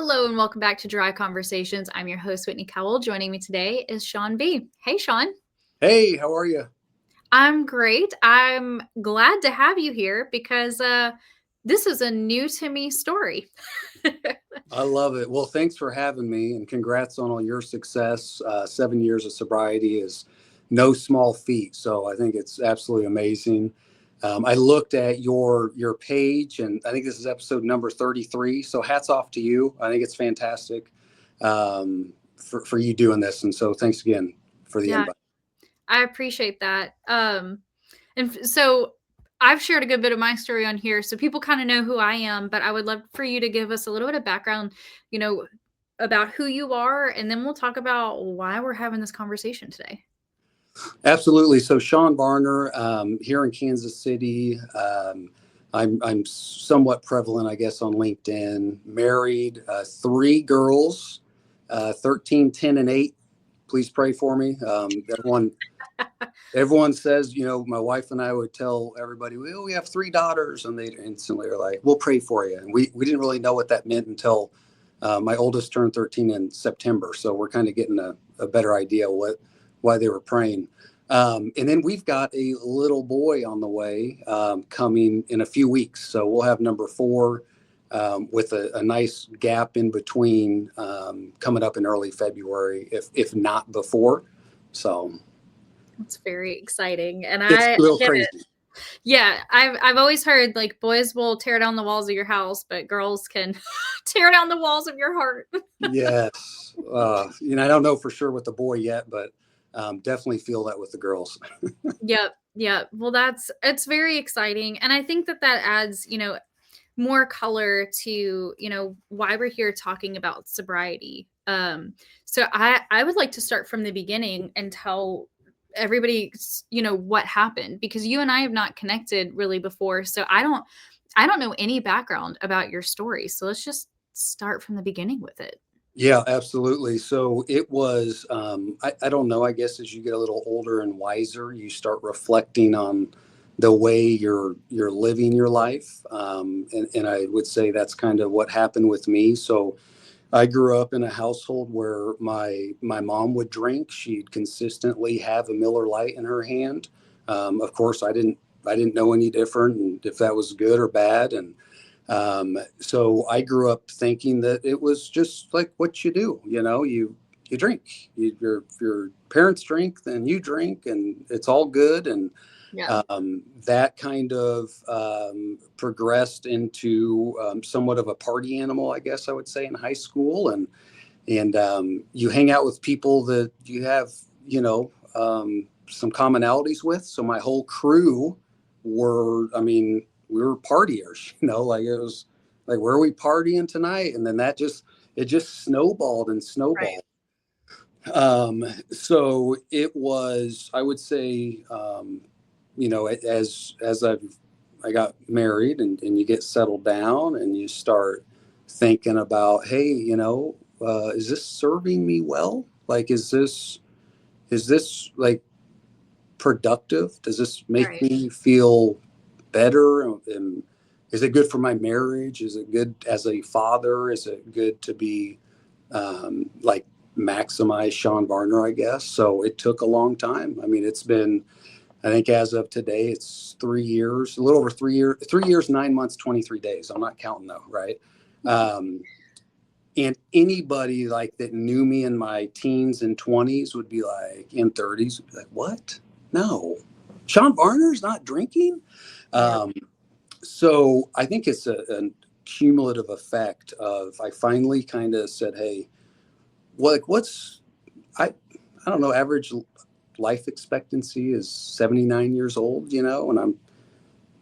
Hello and welcome back to Dry Conversations. I'm your host, Whitney Cowell. Joining me today is Shawn B. Hey, Shawn. Hey, how are you? I'm great. I'm glad to have you here because this is a new to me story. I love it. Well, thanks for having me and congrats on all your success. 7 years of sobriety is no small feat. So I think it's absolutely amazing. I looked at your page and I think this is episode number 33. So hats off to you. I think it's fantastic for you doing this. And so thanks again for the Yeah, invite. I appreciate that. So I've shared a good bit of my story on here, so people kind of know who I am, but I would love for you to give us a little bit of background, about who you are, and then we'll talk about why we're having this conversation today. Absolutely. So Shawn Varner, here in Kansas City. I'm somewhat prevalent, I guess, on LinkedIn. Married, three girls, 13, 10, and 8. Please pray for me. Everyone says, my wife and I would tell everybody, well, we have three daughters, and they instantly are like, we'll pray for you. And we didn't really know what that meant until my oldest turned 13 in September. So we're kind of getting a better idea why they were praying. And then we've got a little boy on the way coming in a few weeks. So we'll have number 4 with a nice gap in between coming up in early February, if not before. So it's very exciting. And it's I real get crazy. it. Yeah, I've always heard like boys will tear down the walls of your house, but girls can tear down the walls of your heart. Yes. I don't know for sure with the boy yet, but definitely feel that with the girls. Yep. Well, it's very exciting. And I think that adds, more color to, why we're here talking about sobriety. So I would like to start from the beginning and tell everybody, what happened, because you and I have not connected really before. So I don't know any background about your story. So let's just start from the beginning with it. Yeah, absolutely. So it was, I don't know, I guess as you get a little older and wiser, you start reflecting on the way you're living your life. And I would say that's kind of what happened with me. So I grew up in a household where my mom would drink. She'd consistently have a Miller Lite in her hand. Of course, I didn't know any different, and if that was good or bad. And so I grew up thinking that it was just like what you do. You drink. Your parents drink, then you drink, and it's all good. And Yeah. that kind of progressed into somewhat of a party animal, I guess I would say, in high school. And you hang out with people that you have, some commonalities with. So my whole crew we were partiers, like it was like, where are we partying tonight? And then it just snowballed and snowballed. Right. So it was, I would say, as I got married and you get settled down and you start thinking about, hey, is this serving me well? Like, is this like productive? Does this make me feel better? And is it good for my marriage? Is it good as a father? Is it good to be like maximize Shawn Varner, I guess? So it took a long time. I mean, it's been, I think as of today, it's 3 years, a little over 3 years, 3 years, 9 months, 23 days. I'm not counting though, right? And anybody like that knew me in my teens and 20s would be like, in 30s, would be like, what? No, Shawn Varner's not drinking. So I think it's a cumulative effect of, I finally kind of said, hey, I don't know, average life expectancy is 79 years old, and I'm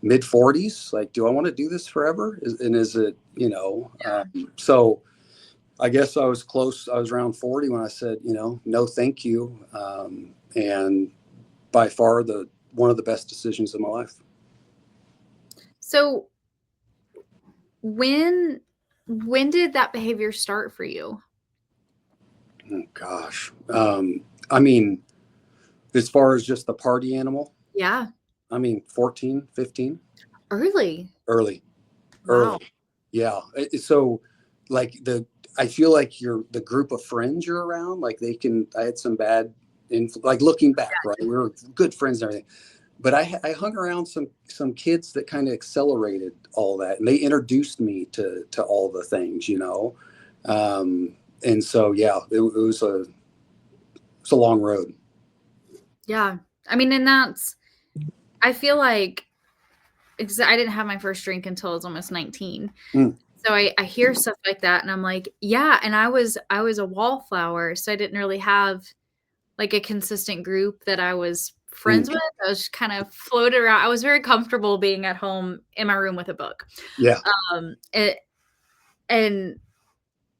mid 40s. Like, do I want to do this forever? Is it, so I guess I was close. I was around 40 when I said, no, thank you. And by far one of the best decisions of my life. So when did that behavior start for you? Oh, gosh. I mean, as far as just the party animal. Yeah. 14, 15. Early. Wow. Early. Yeah. So like I feel like the group of friends you're around, like I had some bad, like looking back, right? We were good friends and everything, but I hung around some kids that kind of accelerated all that, and they introduced me to all the things, and so yeah, it was it's a long road. Yeah. I mean, and I feel like, because I didn't have my first drink until I was almost 19. Mm, So I hear stuff like that and I'm like, yeah, and I was a wallflower, so I didn't really have like a consistent group that I was mm, friends with. I was just kind of floated around. I was very comfortable being at home in my room with a book. yeah. It, and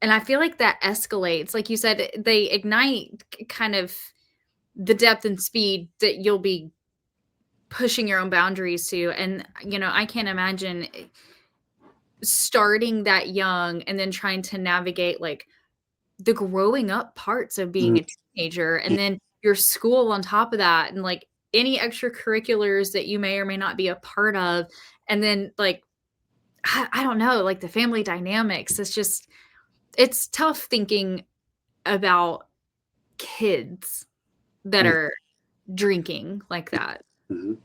and I feel like that escalates. Like you said, they ignite kind of the depth and speed that you'll be pushing your own boundaries to. And I can't imagine starting that young and then trying to navigate like the growing up parts of being Mm, a teenager, and then your school on top of that, and like any extracurriculars that you may or may not be a part of, and then like I don't know, like the family dynamics. It's tough thinking about kids that mm, are drinking like that. mhm.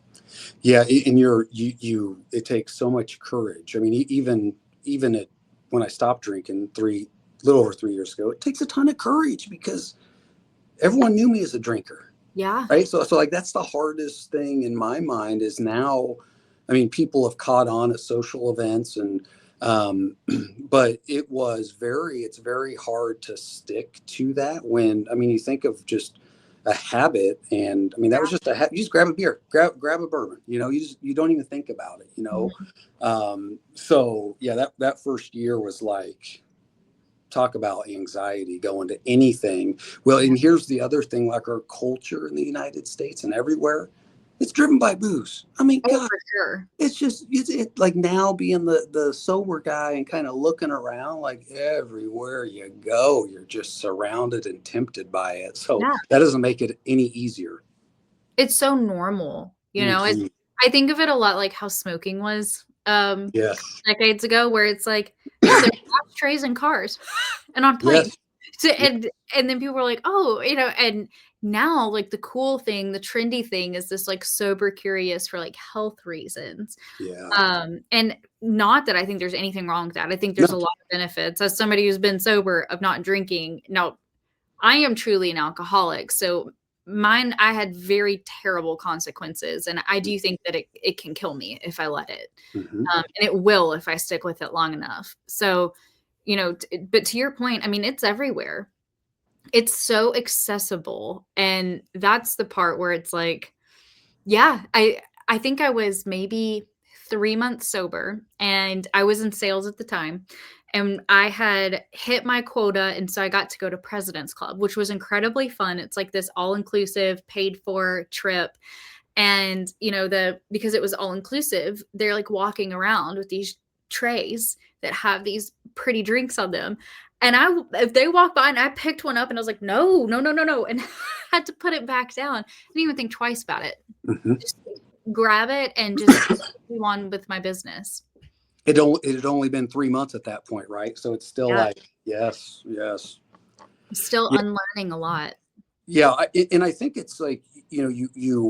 Yeah, and it takes so much courage. I mean, even when I stopped drinking little over 3 years ago, it takes a ton of courage because everyone knew me as a drinker, Yeah. right? So like that's the hardest thing in my mind is now. I mean, people have caught on at social events um, but it's very hard to stick to that when, I mean, you think of just a habit, and I mean, that was just you just grab a beer, grab a bourbon, you don't even think about it. Mhm. So yeah, that first year was like, talk about anxiety going to anything. Well, Yeah. and here's the other thing, like our culture in the United States and everywhere, it's driven by booze. I mean, Oh, God, for sure. it's just like now being the sober guy and kind of looking around, like everywhere you go, you're just surrounded and tempted by it. So Yeah. that doesn't make it any easier. It's so normal, Mhm. I think of it a lot like how smoking was, Yes. decades ago, where it's like, yeah, there's ashtrays in cars and on planes. Yes. So Yeah. and then people were like, "Oh," and now, like, the cool thing, the trendy thing is this, like, sober curious for, like, health reasons. Yeah. And not that I think there's anything wrong with that. I think No. there's a lot of benefits as somebody who's been sober of not drinking. Now, I am truly an alcoholic, so I had very terrible consequences, and I do think that it can kill me if I let it, Hmm. and it will if I stick with it long enough. So, but to your point, I mean, it's everywhere. It's so accessible, and that's the part where it's like, yeah, I think I was maybe 3 months sober, and I was in sales at the time, and I had hit my quota, and so I got to go to President's Club, which was incredibly fun. It's like this all-inclusive, paid-for trip, and, because it was all-inclusive, they're, like, walking around with these trays that have these pretty drinks on them, and if they walked by and I picked one up and I was like, "No, no, no, no, no," and had to put it back down. I didn't even think twice about it. Hmm. Just grab it and just continue on with my business. It had only been 3 months at that point, right? So it's still Yeah. like, yes, yes. I'm still Yeah. unlearning a lot. Yeah, and I think it's like, you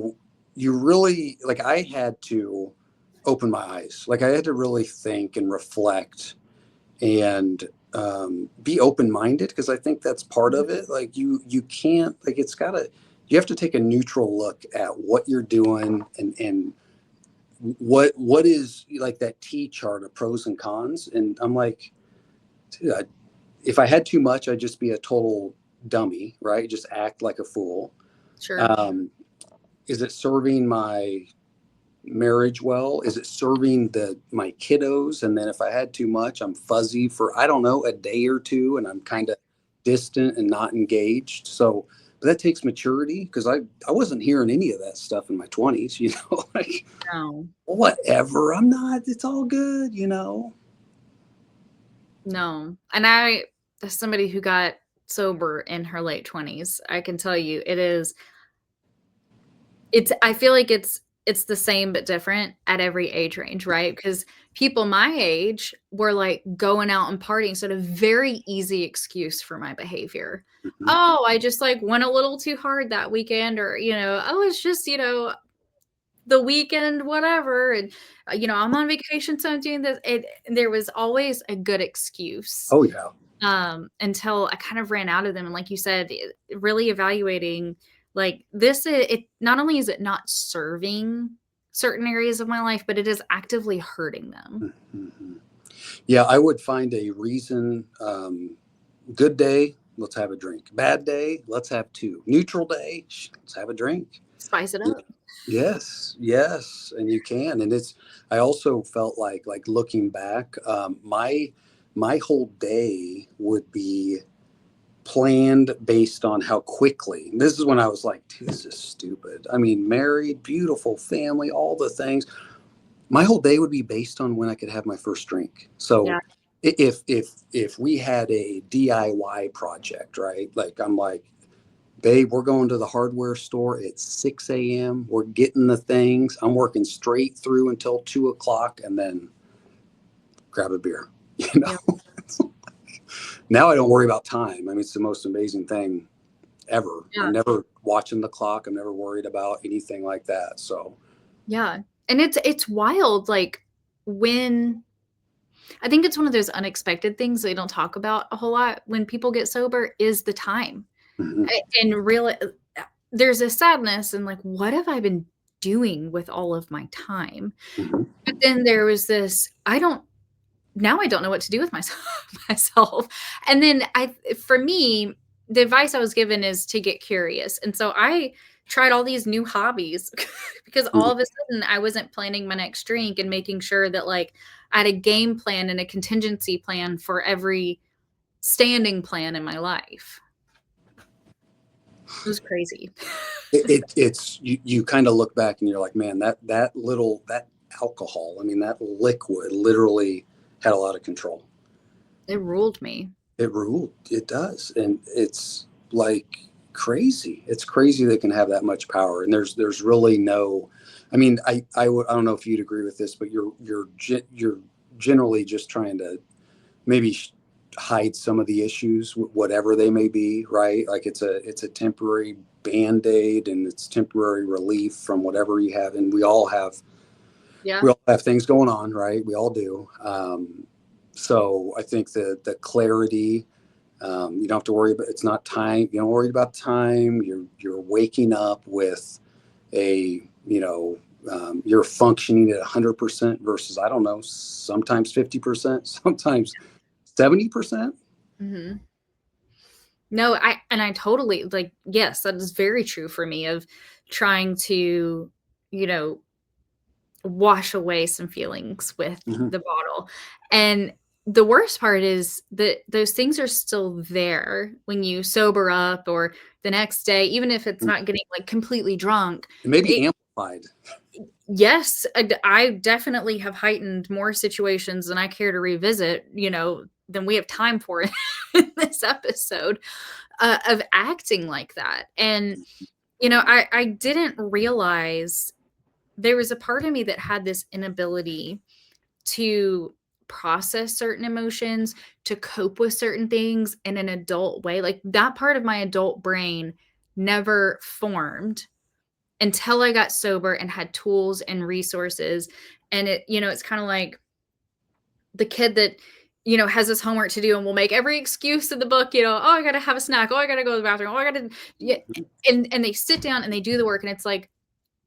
really, like, I had to open my eyes. Like I had to really think and reflect and be open minded, because I think that's part Mhm. of it. Like you can't, like, you have to take a neutral look at what you're doing, and what is like that T chart of pros and cons. And I'm like, dude, if I had too much, I'd just be a total dummy, right? Just act like a fool. Sure. Um, is it serving my marriage well? Is it serving my kiddos? And then if I had too much, I'm fuzzy for, I don't know, a day or two, and I'm kind of distant and not engaged. So, but that takes maturity, because I wasn't hearing any of that stuff in my 20s, like, No. whatever, I'm not, it's all good. No. And as somebody who got sober in her late 20s, I can tell you it's I feel like it's it's the same but different at every age range, right? Because people my age were like going out and partying. So, a very easy excuse for my behavior. Mhm. Oh, I just like went a little too hard that weekend, or, oh, it's just, the weekend, whatever. And, I'm on vacation, so I'm doing this. There was always a good excuse, Oh yeah. until I kind of ran out of them. And like you said, really evaluating like this, it not only is it not serving certain areas of my life, but it is actively hurting them. Mhm. Yeah, I would find a reason. Good day, let's have a drink. Bad day, let's have two. Neutral day, let's have a drink. Spice it Yeah. up. Yes, yes, and you can. And it's. I also felt like looking back, my whole day would be planned based on how quickly. This is when I was like, dude, this is stupid. I mean, married, beautiful family, all the things. My whole day would be based on when I could have my first drink. So Yeah. if we had a DIY project, right? Like I'm like, babe, we're going to the hardware store at 6 a.m. We're getting the things. I'm working straight through until 2 o'clock and then grab a beer. You Yeah. know, now I don't worry about time. I mean, it's the most amazing thing ever. I'm Yeah. never watching the clock. I'm never worried about anything like that. So, Yeah. And it's wild. Like, when I think it's one of those unexpected things they don't talk about a whole lot when people get sober is the time. mhm, And really, there's a sadness and like, what have I been doing with all of my time? mhm, But then there was this, I don't know what to do with myself myself. And then for me, the advice I was given is to get curious. And so I tried all these new hobbies because all mhm. of a sudden I wasn't planning my next drink and making sure that like I had a game plan and a contingency plan for every standing plan in my life. It was crazy. It's you kind of look back and you're like, man, that alcohol, I mean, that liquid literally had a lot of control. It ruled me. It ruled. It does, and it's like crazy. It's crazy they can have that much power, and there's really no. I mean, I don't know if you'd agree with this, but you're generally just trying to maybe hide some of the issues, whatever they may be, right? Like it's a temporary band-aid and it's temporary relief from whatever you have. And Yeah. we all have things going on, right? We all do. So I think the clarity, you don't have to worry about, it's not time. You don't worry about time. You're waking up with a, you're functioning at 100% versus, I don't know, sometimes 50%, sometimes 70%. Mhm. No, I totally like, yes, that is very true for me of trying to, you know, wash away some feelings with Mhm. the bottle. And the worst part is that those things are still there when you sober up or the next day, even if it's not getting like completely drunk. It may It be amplified. Yes, I definitely have heightened more situations than I care to revisit, than we have time for in this episode, of acting like that. And, I didn't realize there was a part of me that had this inability to process certain emotions, to cope with certain things in an adult way. Like, that part of my adult brain never formed until I got sober and had tools and resources. And it's kind of like the kid that, has his homework to do and will make every excuse in the book, oh, I gotta have a snack, oh, I gotta go to the bathroom, oh, I gotta, yeah. And they sit down and they do the work, and it's like,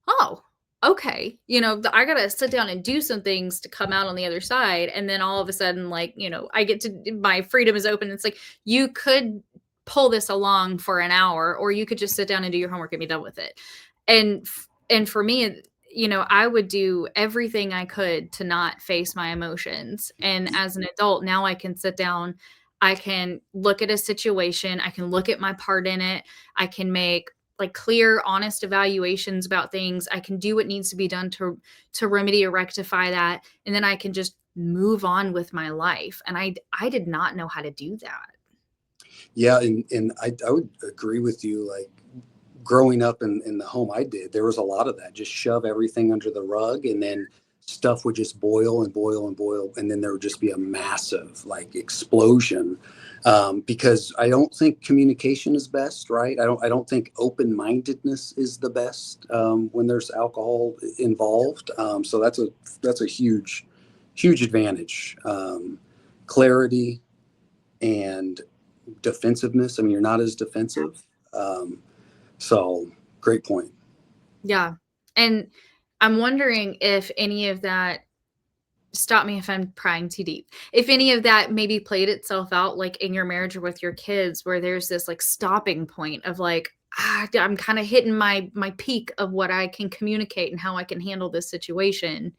oh, okay, I gotta sit down and do some things to come out on the other side. And then all of a sudden, like, I get to, my freedom is open. It's like, you could pull this along for an hour, or you could just sit down and do your homework and be done with it. And for me, I would do everything I could to not face my emotions. And as an adult, now I can sit down, I can look at a situation, I can look at my part in it, I can make like clear, honest evaluations about things. I can do what needs to be done to remedy or rectify that, and then I can just move on with my life. And I did not know how to do that. Yeah, and I would agree with you. Like growing up in the home I did, there was a lot of that. Just shove everything under the rug, and then stuff would just boil and boil and boil, and then there would just be a massive like explosion. Because I don't think communication is best, right? I don't think open mindedness is the best when there's alcohol involved. So that's a huge advantage. Clarity and defensiveness. I mean, you're not as defensive. Um, so great point. Yeah. And I'm wondering if any of that, stop me if I'm prying too deep, if any of that maybe played itself out like in your marriage or with your kids, where there's this like stopping point of like, I'm kind of hitting my peak of what I can communicate and how I can handle this situation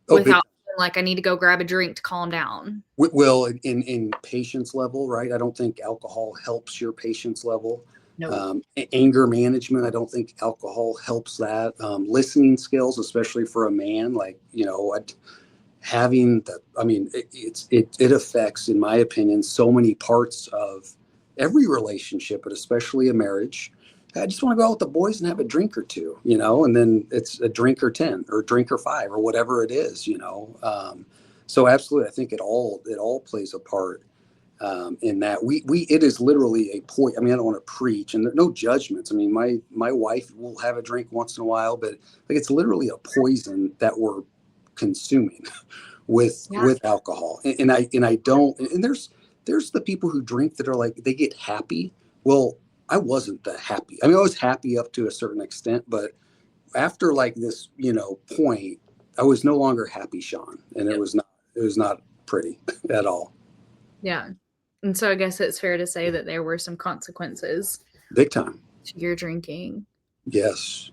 Oh, big. without feeling like I need to go grab a drink to calm down. Well, in patience level, right? I don't think alcohol helps your patience level. No. Anger management, I don't think alcohol helps that. Listening skills, especially for a man, like having the, I mean, it affects, in my opinion, so many parts of every relationship, but especially a marriage. I just want to go out with the boys and have a drink or two, and then it's a drink or 10 or a drink or 5 or whatever it is. So absolutely, I think it all plays a part in that. It is literally a point. I mean, I don't want to preach, and there are no judgments. I mean, my wife will have a drink once in a while, but like it's literally a poison that we're consuming with Yeah. with alcohol. And I don't. And there's the people who drink that are like they get happy. Well, I wasn't that happy. I mean, I was happy up to a certain extent, but after like this, point, I was no longer happy, Shawn, and it Yep. was not pretty at all. Yeah. And so I guess it's fair to say that there were some consequences Big time. to your drinking. Yes.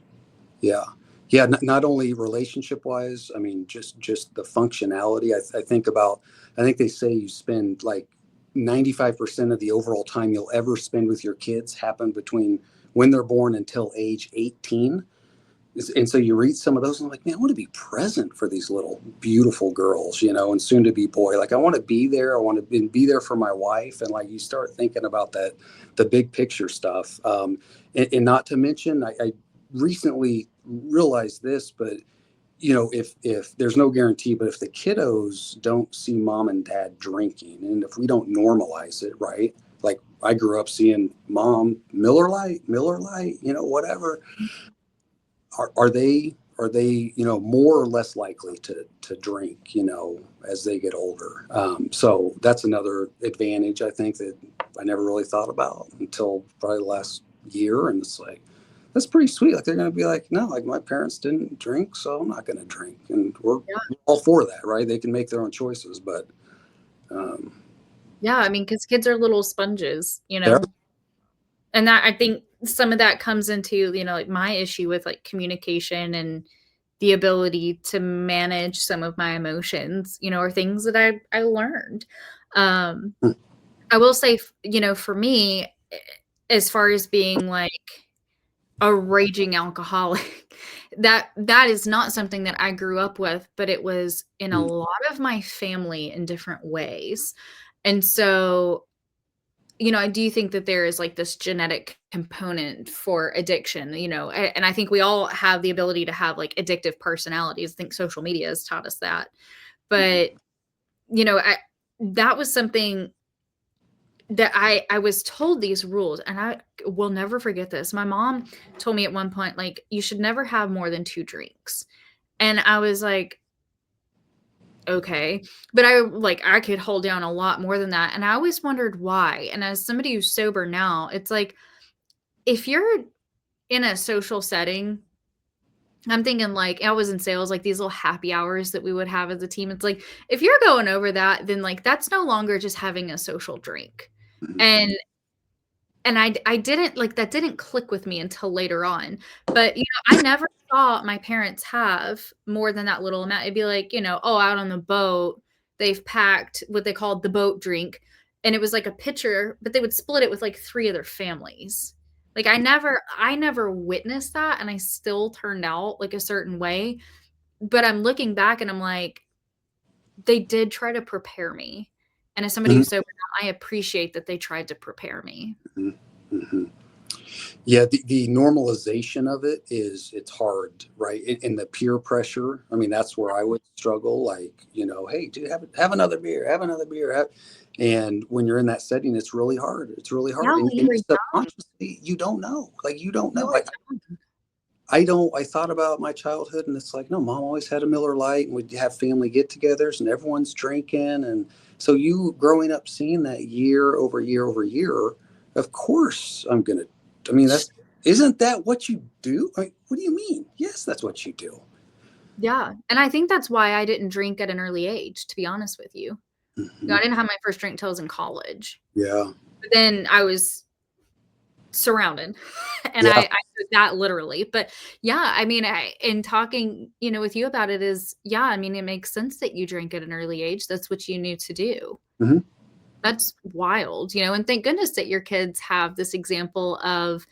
Yeah. Yeah. Not only relationship wise, I mean, just the functionality. I think they say you spend like 95% of the overall time you'll ever spend with your kids happen between when they're born until age 18. And so you read some of those and I'm like, man, I want to be present for these little beautiful girls, and soon to be boy. Like I want to be there. I want to be there for my wife. And like you start thinking about that, the big picture stuff. And not to mention, I recently realized this, but if there's no guarantee, but if the kiddos don't see mom and dad drinking, and if we don't normalize it, right? Like I grew up seeing mom Miller Lite, whatever. Are they more or less likely to drink as they get older? So that's another advantage I think that I never really thought about until probably the last year, and it's like that's pretty sweet. Like they're going to be like, no, like my parents didn't drink, so I'm not going to drink, and we're Yeah. all for that, right? They can make their own choices, but um, Yeah, I mean, because kids are little sponges, there. and that, I think some of that comes into, like my issue with like communication and the ability to manage some of my emotions, or things that I learned. Um, I will say, for me, as far as being like a raging alcoholic, that is not something that I grew up with, but it was in a lot of my family in different ways. And so, I do think that there is like this genetic component for addiction, and I think we all have the ability to have like addictive personalities. I think social media has taught us that. But, that was something that I was told these rules, and I will never forget this. My mom told me at one point, like, you should never have more than 2 drinks. And I was like, okay. But I could hold down a lot more than that. And I always wondered why. And as somebody who's sober now, it's like, if you're in a social setting, I'm thinking like I was in sales, like these little happy hours that we would have as a team. It's like, if you're going over that, then like that's no longer just having a social drink. And I didn't like that didn't click with me until later on. But, I never saw my parents have more than that little amount. It'd be like, oh, out on the boat, they've packed what they called the boat drink, and it was like a pitcher, but they would split it with like 3 other families. Like I never witnessed that, and I still turned out like a certain way. But I'm looking back and I'm like, they did try to prepare me. And as somebody Mhm, who's sober now, I appreciate that they tried to prepare me. mhm, mhm. Yeah, the normalization of it it's hard, right? And the peer pressure. I mean, that's where I would struggle. Like, hey, dude, have another beer, have another beer. And when you're in that setting, it's really hard. It's really Yeah, hard. And you were young. subconsciously, you don't know. Like, you don't You know. were young. I don't. I thought about my childhood, and it's like, no, mom always had a Miller Lite, and we'd have family get-togethers, and everyone's drinking, and so you growing up seeing that year over year over year, of course I'm gonna. I mean, that's isn't that what you do? Like, what do you mean? Yes, that's what you do. Yeah, and I think that's why I didn't drink at an early age, to be honest with you. Hmm. I didn't have my first drink till I was in college. Yeah, But then I was surrounded, and yeah. I took that literally. But yeah, I mean, in talking, with you about it is, yeah, I mean, it makes sense that you drink at an early age. That's what you knew to do. Hmm. That's wild, and thank goodness that your kids have this example of,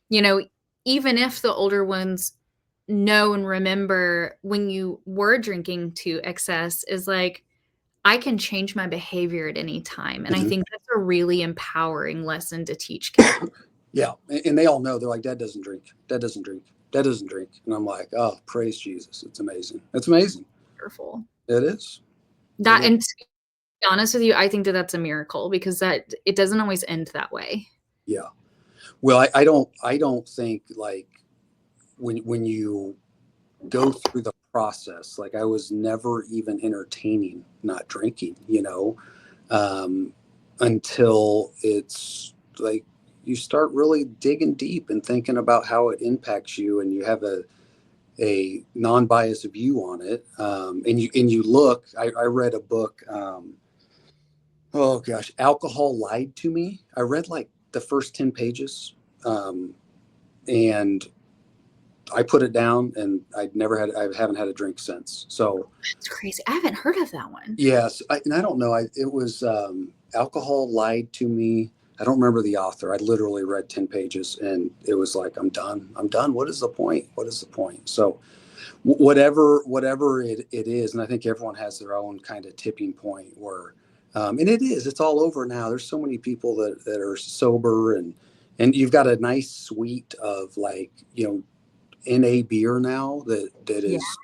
you know, even if the older ones know and remember when you were drinking to excess, is like, I can change my behavior at any time. And I Hmm. think that's a really empowering lesson to teach kids. Yeah, and they all know. They're like, Dad doesn't drink. Dad doesn't drink. Dad doesn't drink. And I'm like, oh, praise Jesus! It's amazing. It's amazing. Wonderful. It is. It That, is. and to be honest with you, I think that that's a miracle because that it doesn't always end that way. Yeah. Well, I don't think like when you go through the process, like I was never even entertaining not drinking, um, until it's like you start really digging deep and thinking about how it impacts you, and you have a non-biased view on it. And you look. I read a book. Oh gosh, Alcohol Lied to Me. I read like the first 10 pages. And I put it down, and I haven't had a drink since. So It's crazy. I haven't heard of that one. yes, and I don't know. It was Alcohol Lied to Me. I don't remember the author. I literally read 10 pages, and it was like, I'm done. I'm done. What is the point? What is the point? So whatever it is, and I think everyone has their own kind of tipping point where, and it's all over now. There's so many people that are sober, and you've got a nice suite of like, NA beer now that Yeah. is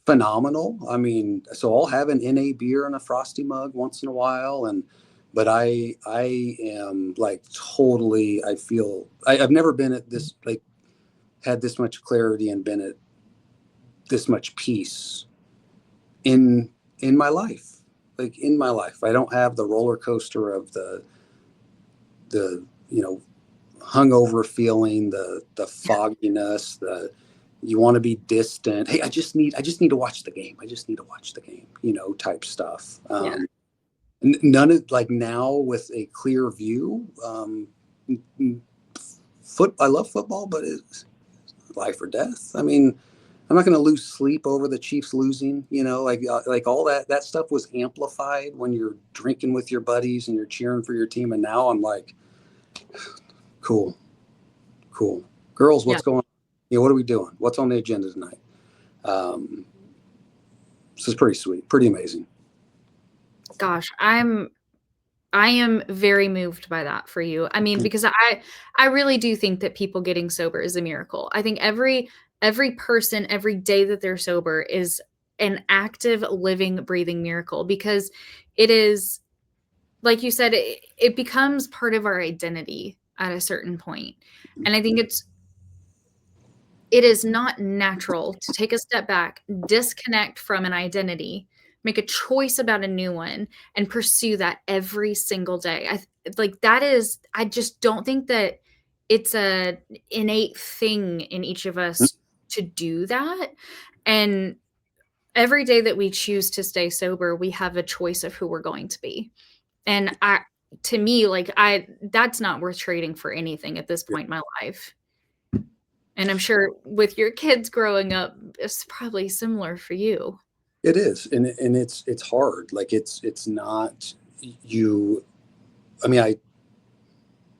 phenomenal. I mean, so I'll have an NA beer in a frosty mug once in a while, but I am like totally. I've never been at this, like, had this much clarity and been at this much peace in my life. Like, in my life, I don't have the roller coaster of the hungover feeling, the fogginess, the you want to be distant. Hey, I just need to watch the game. I just need to watch the game, type stuff. Yeah. None of, like, now with a clear view. I love football, but it's life or death. I mean, I'm not going to lose sleep over the Chiefs losing. Like all that stuff was amplified when you're drinking with your buddies and you're cheering for your team. And now I'm like, cool, cool. Girls, Yeah. what's going on? What are we doing? What's on the agenda tonight? Um, this is pretty sweet, pretty amazing. Gosh, I am very moved by that for you. I mean, because I really do think that people getting sober is a miracle. I think every person every day that they're sober is an active, living, breathing miracle because it is, like you said, it becomes part of our identity at a certain point. And I think it is not natural to take a step back, disconnect from an identity, make a choice about a new one, and pursue that every single day. Like that is, I just don't think that it's a innate thing in each of us to do that. And every day that we choose to stay sober, we have a choice of who we're going to be. And to me, like that's not worth trading for anything at this point in my life. And I'm sure with your kids growing up, it's probably similar for you. It is, and it's hard. Like, it's not you. I mean, I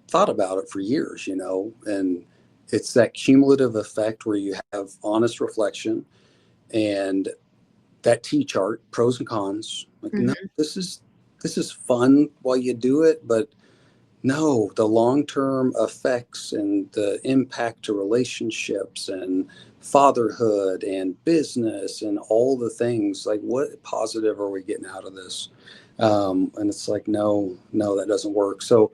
thought about it for years, and it's that cumulative effect where you have honest reflection and that T chart, pros and cons. Like, no, Mhm. this is fun while you do it, but No, the long-term effects and the impact to relationships and fatherhood and business and all the things, like what positive are we getting out of this? And it's like, no, no, that doesn't work. So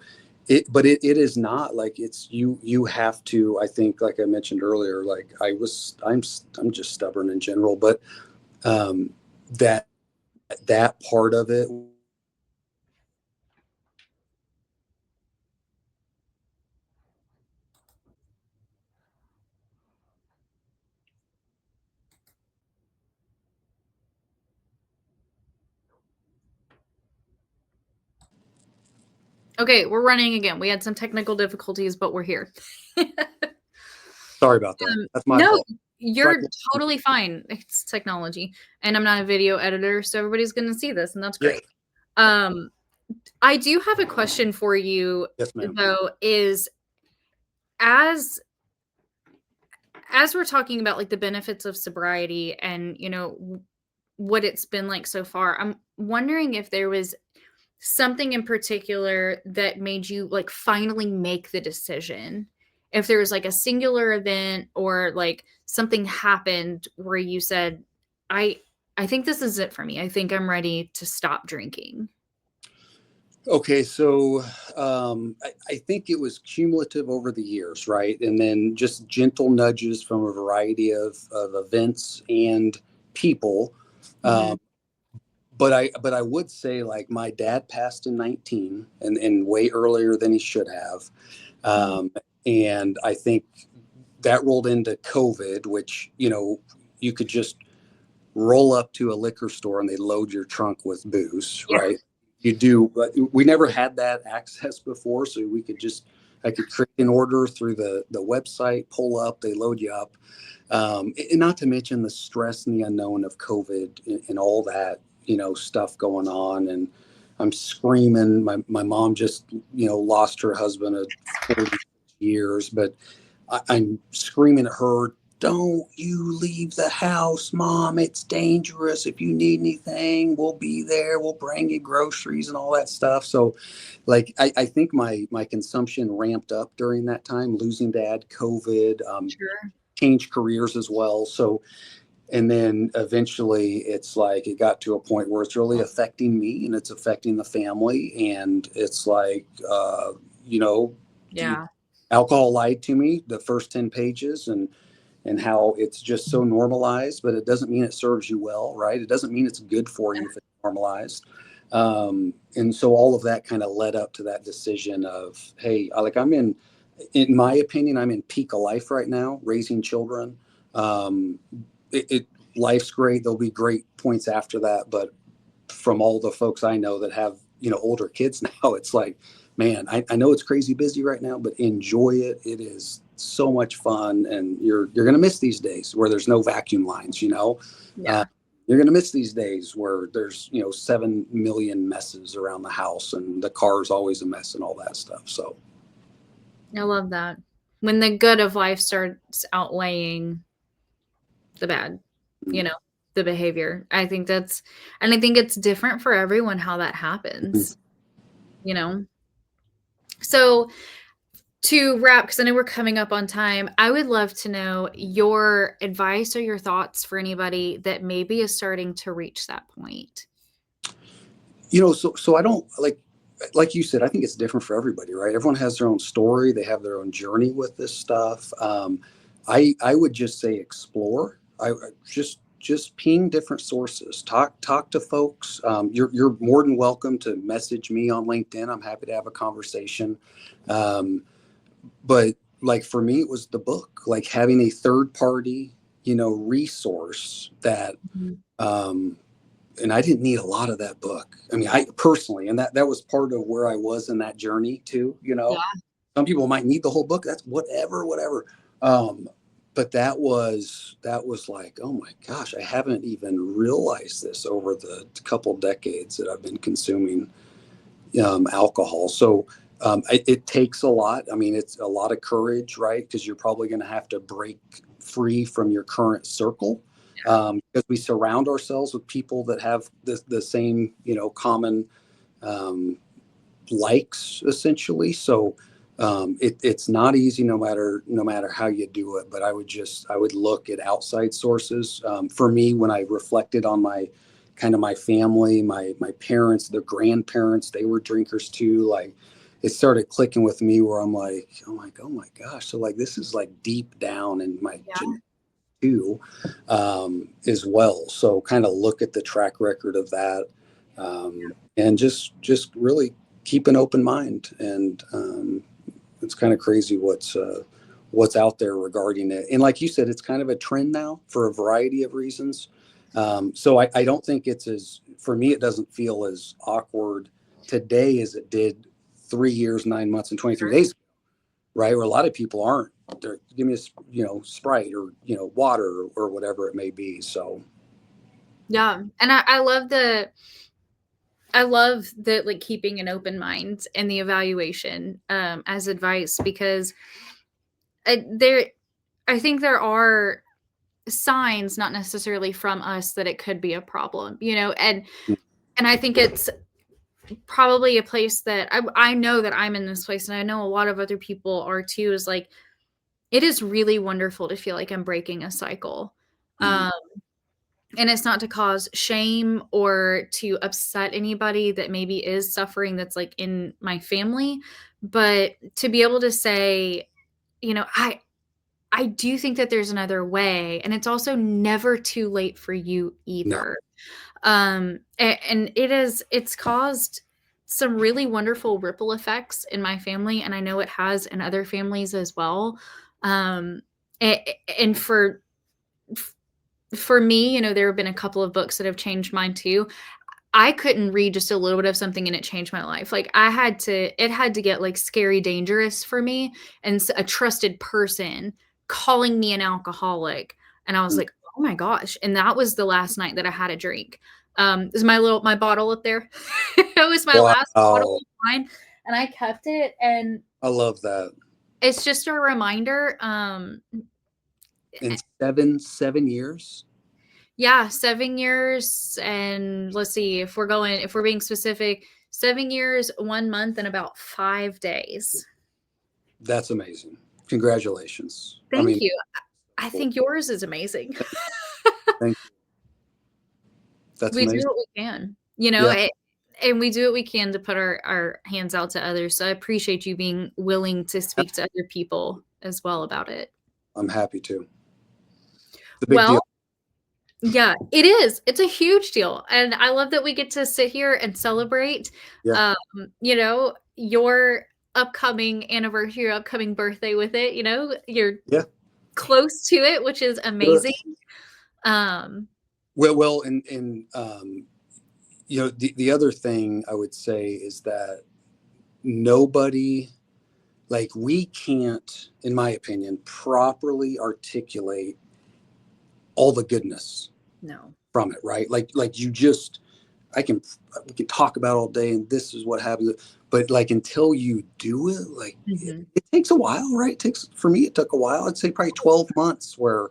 it is not like it's you have to, I think, like I mentioned earlier, like I'm just stubborn in general, but um, that that part of it. Okay, we're running again. We had some technical difficulties, but we're here. Sorry about that. That's my No, fault. you're totally fine. It's technology, and I'm not a video editor, so everybody's gonna see this, and that's Yeah. great. Um, I do have a question for you, Yes, ma'am. though, is as as we're talking about, like, the benefits of sobriety and, what it's been like so far, I'm wondering if there was something in particular that made you, like, finally make the decision? If there was, like, a singular event or, like, something happened where you said, "I I think this is it for me. I think I'm ready to stop drinking." Okay, so I think it was cumulative over the years, right? And then just gentle nudges from a variety of events and people. Mhm. Um, but I would say, like, my dad passed in 19 and way earlier than he should have. Oh, Um, and I think that rolled into COVID, which, you could just roll up to a liquor store and they load your trunk with booze, yeah. right? You do, but we never had that access before, so I could create an order through the website, pull up, they load you up, and not to mention the stress and the unknown of COVID and all that, stuff going on, and I'm screaming. My mom just, lost her husband of 40 years, but I'm screaming at her, don't you leave the house, Mom. It's dangerous. If you need anything, we'll be there. We'll bring you groceries and all that stuff. So, like, I think my consumption ramped up during that time, losing dad, COVID, Sure. changed careers as well. So, and then eventually it's like it got to a point where it's really affecting me and it's affecting the family. And it's like, you know, do you, Yeah. alcohol lied to me the first 10 pages, and how it's just so normalized, but it doesn't mean it serves you well, right? It doesn't mean it's good for you if it's normalized. And so all of that kind of led up to that decision of, hey, like in my opinion, I'm in peak of life right now, raising children. Um, it life's great. There'll be great points after that, but from all the folks I know that have, older kids now, it's like, man, I know it's crazy busy right now, but enjoy it. It is so much fun, and you're gonna miss these days where there's no vacuum lines. Uh, Yeah. you're gonna miss these days where there's 7 million messes around the house, and the car's always a mess and all that stuff. So I love that. When the good of life starts outweighing the bad, you mm, know, the behavior. I think it's different for everyone how that mm. happens, you know? So to wrap, because I know we're coming up on time, I would love to know your advice or your thoughts for anybody that maybe is starting to reach that point. So I don't like you said, I think it's different for everybody, right? Everyone has their own story, they have their own journey with this stuff. I would just say explore. Just ping different sources, talk to folks. You're more than welcome to message me on LinkedIn. I'm happy to have a conversation. Um, but like for me, it was the book, like having a third party, resource that Mhm. um, and I didn't need a lot of that book. I mean, I personally, and that was part of where I was in that journey too. Yeah. Some people might need the whole book. That's whatever. Um, but that was like, oh my gosh, I haven't even realized this over the couple decades that I've been consuming alcohol. So it takes a lot. I mean, it's a lot of courage, right? Because you're probably going to have to break free from your current circle, because we surround ourselves with people that have the same, common um, likes essentially. So it's not easy no matter how you do it. But I would look at outside sources. For me, when I reflected on my kind of my family, my parents, their grandparents, they were drinkers too. Like it started clicking with me where I'm like, oh my gosh. So like this is like deep down in my Yeah. too, as well. So kind of look at the track record of that, and just really keep an open mind. And it's kind of crazy what's out there regarding it. And like you said, it's kind of a trend now for a variety of reasons. So I don't think it's as for me. It doesn't feel as awkward today as it did 3 years, 9 months, and 23 days, right? Where a lot of people aren't. They're, give me a Sprite or water or whatever it may be. So Yeah. And I love the like keeping an open mind and the evaluation as advice, because there I think there are signs, not necessarily from us, that it could be a problem, and I think it's probably a place that I know that I'm in this place, and I know a lot of other people are too, is like it is really wonderful to feel like I'm breaking a cycle. mhm. Um, and it's not to cause shame or to upset anybody that maybe is suffering that's like in my family, but to be able to say, you know, I do think that there's another way, and it's also never too late for you No, either. And it's caused some really wonderful ripple effects in my family, and I know it has in other families as well. Um, and for me, there have been a couple of books that have changed mine too. I couldn't read just a little bit of something and it changed my life. Like it had to get like scary dangerous for me, and a trusted person calling me an alcoholic. And I was mm, like, oh my gosh. And that was the last night that I had a drink. Is my bottle up there? It was my last bottle wow, of wine, and I kept it. And I love that. it's just a reminder. In 7 years, Yeah, 7 years. And let's see, if we're being specific, 7 years, 1 month, and about 5 days. that's amazing. Congratulations. I Thank mean, you. I think yours is amazing. thank you. That's We do amazing. what we can, Yeah, and we do what we can to put our hands out to others. So I appreciate you being willing to speak to other people as well about it. I'm happy to. It's a big Well, deal. yeah, it is. It's a huge deal. And I love that we get to sit here and celebrate, Yeah, um, your upcoming anniversary, your upcoming birthday with it. You're yeah. close to it, which is Sure. amazing. Um, Well, and the other thing I would say is that nobody, like, we can't, in my opinion, properly articulate all the goodness no. from it, right? Like you just, I can, we can talk about all day and this is what happens, but like until you do it, like Mhm. it takes a while, right? It takes, for me, it took a while. I'd say probably 12 months where,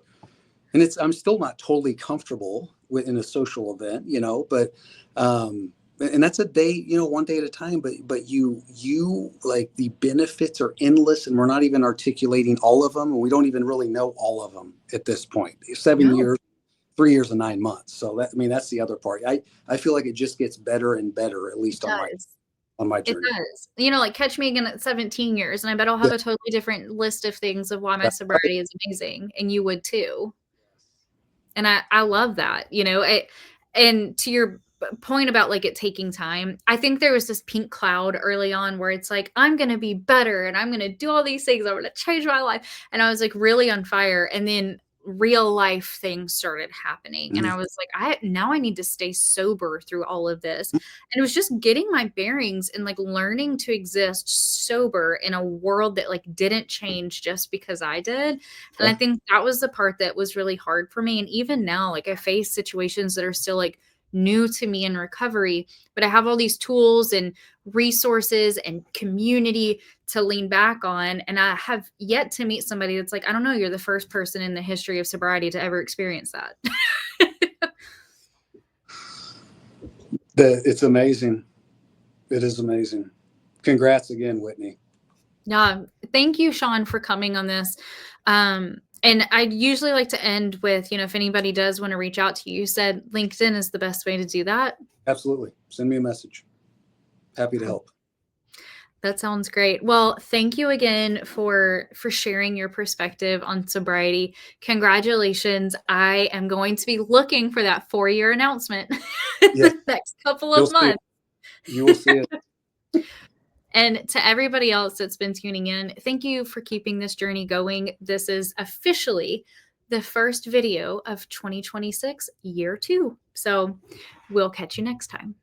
and I'm still not totally comfortable in a social event, but, and that's a day, one day at a time, but you like the benefits are endless and we're not even articulating all of them. And we don't even really know all of them at this point, seven No, years, 3 years and 9 months. So that, I mean, that's the other part. I feel like it just gets better and better, at it least does. on my It journey. does. Like, catch me again at 17 years, and I bet I'll have Yeah, a totally different list of things of why my that's right. sobriety is amazing, and you would too. And I love that, and to your point about like it taking time, I think there was this pink cloud early on where it's like, I'm gonna be better and I'm gonna do all these things, I'm gonna change my life. And I was like really on fire. And then real life things started happening. And Mhm. I was like, I need to stay sober through all of this. And it was just getting my bearings and like learning to exist sober in a world that like didn't change just because I did. And I Yeah. think that was the part that was really hard for me. And even now, like I face situations that are still like new to me in recovery, but I have all these tools and resources and community to lean back on. And I have yet to meet somebody that's like, I don't know, you're the first person in the history of sobriety to ever experience that. It's amazing. It is amazing. Congrats again, Whitney. Yeah. Thank you, Shawn, for coming on this. And I usually like to end with, if anybody does want to reach out to you, you said LinkedIn is the best way to do that. Absolutely. Send me a message. Happy to help. That sounds great. Well, thank you again for sharing your perspective on sobriety. Congratulations. I am going to be looking for that 4-year announcement in Yes, the next couple you'll of see it. months. You will see it. And to everybody else that's been tuning in, thank you for keeping this journey going. This is officially the first video of 2026, year 2. So we'll catch you next time.